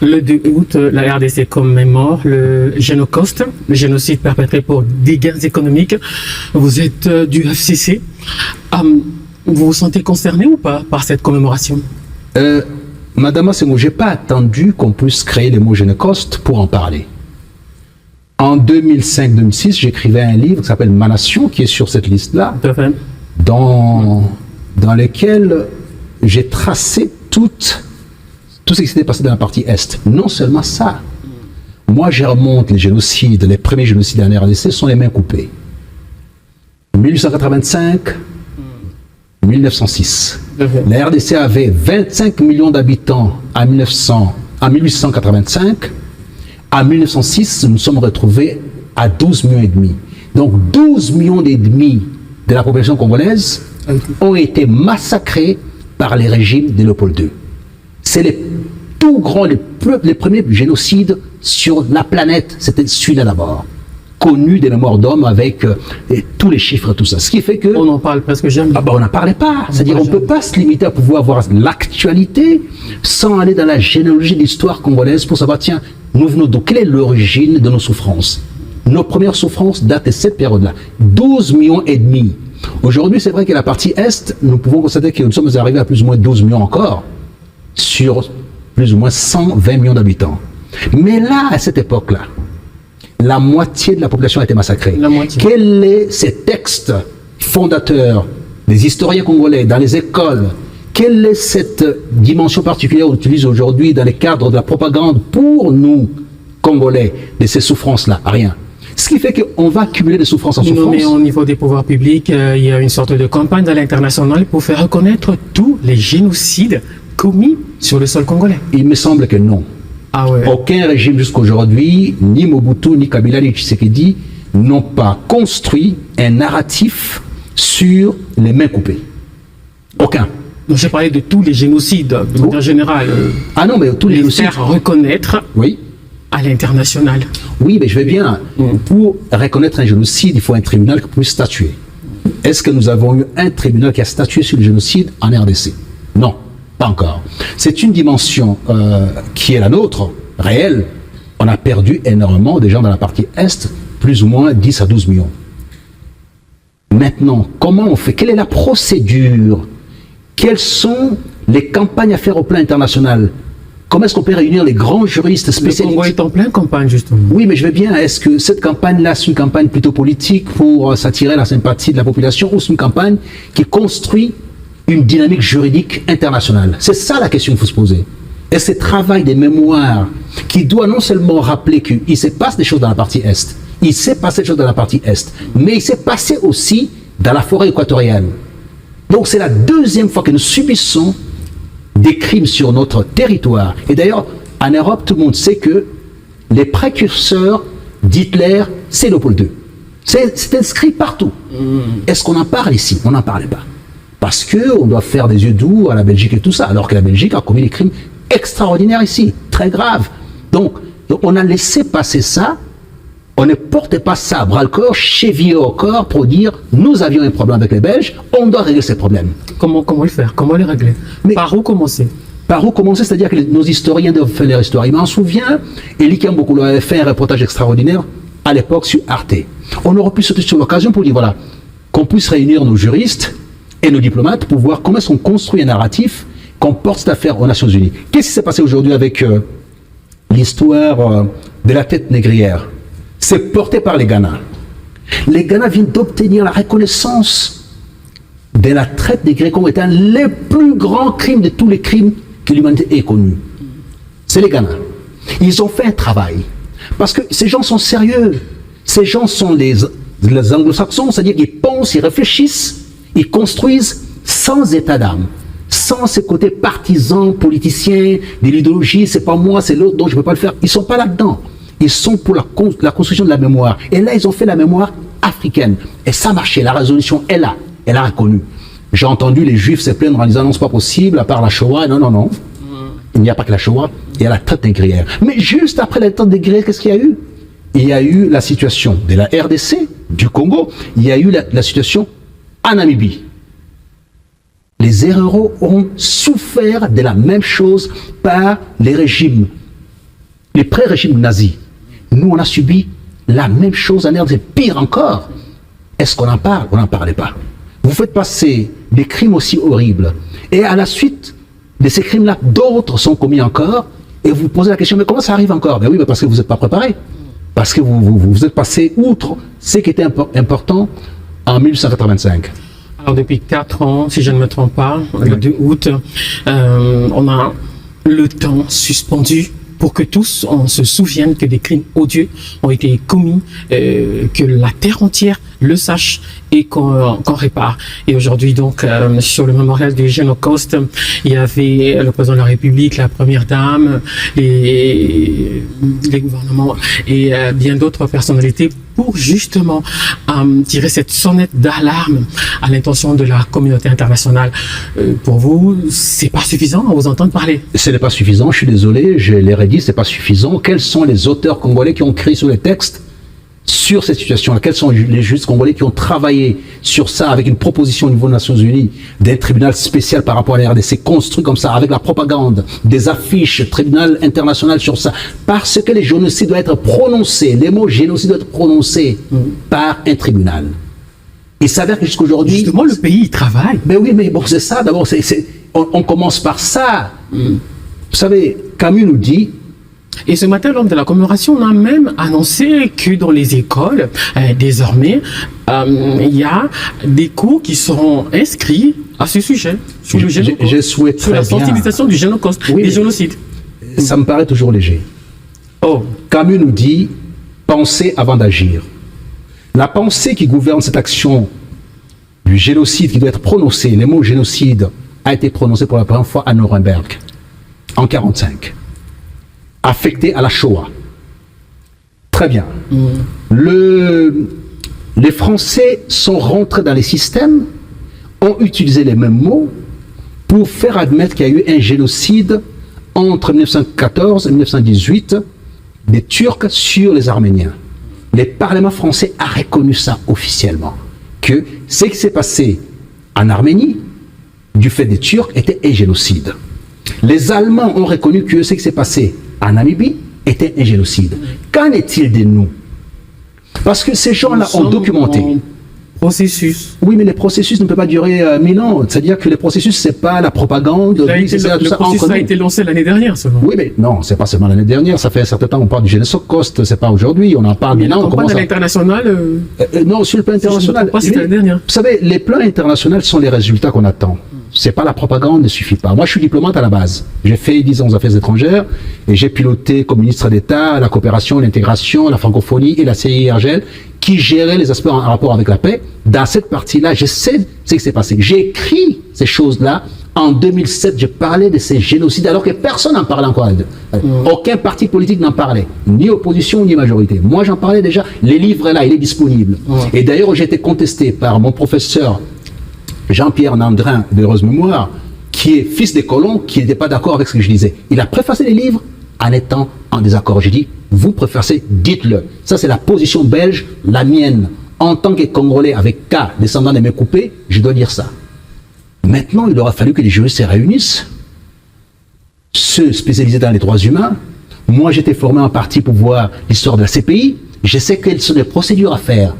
Le 2 août, la RDC commémore le Génocide, le génocide perpétré pour des gains économiques. Vous êtes du FCC. Vous vous sentez concerné ou pas par cette commémoration? Madame Assengou, je n'ai pas attendu qu'on puisse créer le mot Génocide pour en parler. En 2005-2006, j'écrivais un livre qui s'appelle Ma Nation, qui est sur cette liste-là, dans lequel j'ai tracé tout ce qui s'était passé dans la partie Est. Non seulement ça, moi je remonte les génocides, les premiers génocides en RDC sont les mains coupées. 1885, 1906. La RDC avait 25 millions d'habitants en 1885. En 1906, nous nous sommes retrouvés à 12 millions et demi. Donc 12 millions et demi de la population congolaise ont été massacrés par les régimes de Léopold II. C'est les tout grands, les premiers génocides sur la planète. C'était celui-là d'abord. Connu des mémoires d'hommes avec tous les chiffres, tout ça. Ce qui fait que... On en parle presque jamais. On n'en parlait pas. C'est-à-dire on ne peut pas se limiter à pouvoir voir l'actualité sans aller dans la généalogie de l'histoire congolaise pour savoir, tiens, nous venons d'où? Quelle est l'origine de nos souffrances? Nos premières souffrances datent de cette période-là. 12 millions et demi. Aujourd'hui, c'est vrai que la partie Est, nous pouvons constater que nous sommes arrivés à plus ou moins 12 millions encore, sur plus ou moins 120 millions d'habitants. Mais là, à cette époque-là, la moitié de la population a été massacrée. Quels sont ces textes fondateurs des historiens congolais dans les écoles? Quelle est cette dimension particulière qu'on utilise aujourd'hui dans les cadres de la propagande pour nous, Congolais, de ces souffrances-là? Rien. Ce qui fait qu'on va accumuler des souffrances en souffrance. Mais au niveau des pouvoirs publics, il y a une sorte de campagne à l'international pour faire reconnaître tous les génocides commis sur le sol congolais. Il me semble que non. Ah ouais. Aucun régime jusqu'à aujourd'hui, ni Mobutu, ni Kabila, ni Tshisekedi, n'ont pas construit un narratif sur les mains coupées. Aucun. Donc j'ai parlé de tous les génocides, en général. Ah non, mais tous les génocides. Faire reconnaître à l'international. Oui, mais je vais bien. Pour reconnaître un génocide, il faut un tribunal qui puisse statuer. Est-ce que nous avons eu un tribunal qui a statué sur le génocide en RDC? Non, pas encore. C'est une dimension qui est la nôtre, réelle. On a perdu énormément des gens dans la partie Est, plus ou moins 10 à 12 millions. Maintenant, comment on fait? Quelle est la procédure? Quelles sont les campagnes à faire au plan international? Comment est-ce qu'on peut réunir les grands juristes spécialistes? Le Congo est en pleine campagne, justement. Oui, mais je vais bien. Est-ce que cette campagne-là, c'est une campagne plutôt politique pour s'attirer la sympathie de la population, ou c'est une campagne qui construit une dynamique juridique internationale? C'est ça la question qu'il faut se poser. Et ce travail des mémoires qui doit non seulement rappeler qu'il se passe des choses dans la partie Est, il s'est passé des choses dans la partie Est, mais il s'est passé aussi dans la forêt équatoriale. Donc c'est la deuxième fois que nous subissons des crimes sur notre territoire. Et d'ailleurs, en Europe, tout le monde sait que les précurseurs d'Hitler, c'est Léopold II. C'est inscrit partout. Est-ce qu'on en parle ici? On n'en parlait pas. Parce qu'on doit faire des yeux doux à la Belgique et tout ça, alors que la Belgique a commis des crimes extraordinaires ici, très graves. Donc on a laissé passer ça. On ne portait pas ça à bras-le-corps, chevillé au corps pour dire nous avions un problème avec les Belges, on doit régler ces problèmes. Comment le faire? Comment les régler? Mais par où commencer? Par où commencer? C'est-à-dire que nos historiens doivent faire leur histoire. Il m'en souvient, Elie Kambokolo avait fait un reportage extraordinaire à l'époque sur Arte. On aurait pu sauter sur l'occasion pour dire voilà, qu'on puisse réunir nos juristes et nos diplomates pour voir comment est-ce qu'on construit un narratif qu'on porte cette affaire aux Nations Unies. Qu'est-ce qui s'est passé aujourd'hui avec l'histoire de la tête négrière? C'est porté par les Ghana. Les Ghana viennent d'obtenir la reconnaissance de la traite des Grecs comme étant les plus grands crimes de tous les crimes que l'humanité ait connus. C'est les Ghana. Ils ont fait un travail. Parce que ces gens sont sérieux. Ces gens sont les anglo-saxons, c'est-à-dire qu'ils pensent, ils réfléchissent, ils construisent sans état d'âme, sans ce côté partisan, politicien, de l'idéologie, c'est pas moi, c'est l'autre, donc je ne peux pas le faire. Ils ne sont pas là-dedans. Ils sont pour la construction de la mémoire. Et là, ils ont fait la mémoire africaine. Et ça marchait. La résolution est là. Elle a reconnu. J'ai entendu les Juifs se plaindre en disant non, c'est pas possible, à part la Shoah. Non, non, non. Il n'y a pas que la Shoah. Il y a la traite négrière. Mais juste après la traite négrière, qu'est-ce qu'il y a eu? Il y a eu la situation de la RDC, du Congo. Il y a eu la situation en Namibie. Les Herero ont souffert de la même chose par les régimes les pré-régimes nazis. Nous, on a subi la même chose en RDC, pire encore. Est-ce qu'on en parle? On n'en parlait pas. Vous faites passer des crimes aussi horribles. Et à la suite de ces crimes-là, d'autres sont commis encore. Et vous vous posez la question, mais comment ça arrive encore? Ben oui, mais parce que vous n'êtes pas préparé. Parce que vous êtes passé outre ce qui était important en 1885. Alors depuis 4 ans, si je ne me trompe pas, le 2 août, on a le temps suspendu pour que tous on se souvienne que des crimes odieux ont été commis, que la terre entière le sache et qu'on répare. Et aujourd'hui donc sur le mémorial du Génocauste, il y avait le président de la République, la première dame, les gouvernements et bien d'autres personnalités pour justement tirer cette sonnette d'alarme à l'intention de la communauté internationale. Pour vous, c'est pas suffisant à vous entendre parler? Ce n'est pas suffisant, je suis désolé, je l'ai redit, c'est pas suffisant. Quels sont les auteurs congolais qui ont écrit sur les textes sur cette situation-là? Quels sont les juristes congolais qui ont travaillé sur ça avec une proposition au niveau des Nations Unies d'un tribunal spécial par rapport à la RDC, construit comme ça, avec la propagande, des affiches, tribunal international sur ça? Parce que les génocides doivent être prononcés, les mots génocide doivent être prononcés par un tribunal. Il s'avère que jusqu'à aujourd'hui... Justement, le pays y travaille. Mais oui, mais bon, c'est ça, d'abord, on commence par ça. Vous savez, Camus nous dit... Et ce matin, lors de la commémoration, on a même annoncé que dans les écoles, désormais, il y a des cours qui seront inscrits à ce sujet, sur le génocide, je souhaite sur la sensibilisation du génocide, oui, des génocides. Ça me paraît toujours léger. Oh. Camus nous dit, pensez avant d'agir. La pensée qui gouverne cette action du génocide qui doit être prononcée, le mot génocide a été prononcé pour la première fois à Nuremberg, en 1945. Affecté à la Shoah. Très bien. Les Français sont rentrés dans les systèmes, ont utilisé les mêmes mots pour faire admettre qu'il y a eu un génocide entre 1914 et 1918 des Turcs sur les Arméniens. Le Parlement français a reconnu ça officiellement, que ce qui s'est passé en Arménie, du fait des Turcs, était un génocide. Les Allemands ont reconnu que ce qui s'est passé en Namibie était un génocide. Qu'en est-il de nous? Parce que ces gens-là ont documenté. Processus. Oui, mais les processus ne peuvent pas durer 1000 ans. C'est-à-dire que les processus, c'est pas la propagande. Le processus a été lancé l'année dernière seulement. Oui, mais non, c'est pas seulement l'année dernière. Ça fait un certain temps qu'on parle du Génocauste. C'est pas aujourd'hui. On en parle maintenant. On parle à l'international. Non, sur le plan international. Si l'année dernière. Vous savez, les plans internationaux sont les résultats qu'on attend. C'est pas la propagande, ne suffit pas. Moi, je suis diplomate à la base. J'ai fait 10 ans aux affaires étrangères et j'ai piloté comme ministre d'État la coopération, l'intégration, la francophonie et la CIRGL qui gérait les aspects en rapport avec la paix. Dans cette partie-là, je sais ce qui s'est passé. J'ai écrit ces choses-là. En 2007, je parlais de ces génocides alors que personne n'en parlait encore. Aucun parti politique n'en parlait. Ni opposition, ni majorité. Moi, j'en parlais déjà. Les livres là, il est disponible. Et d'ailleurs, j'ai été contesté par mon professeur Jean-Pierre Nandrin, d'heureuse mémoire, qui est fils des colons, qui n'était pas d'accord avec ce que je disais. Il a préfacé les livres en étant en désaccord. J'ai dit, vous préfacez, dites-le. Ça, c'est la position belge, la mienne. En tant que Congolais, avec K, descendant de mes coupés, je dois dire ça. Maintenant, il aura fallu que les juristes se réunissent, ceux spécialisés dans les droits humains. Moi, j'étais formé en partie pour voir l'histoire de la CPI. Je sais quelles sont les procédures à faire.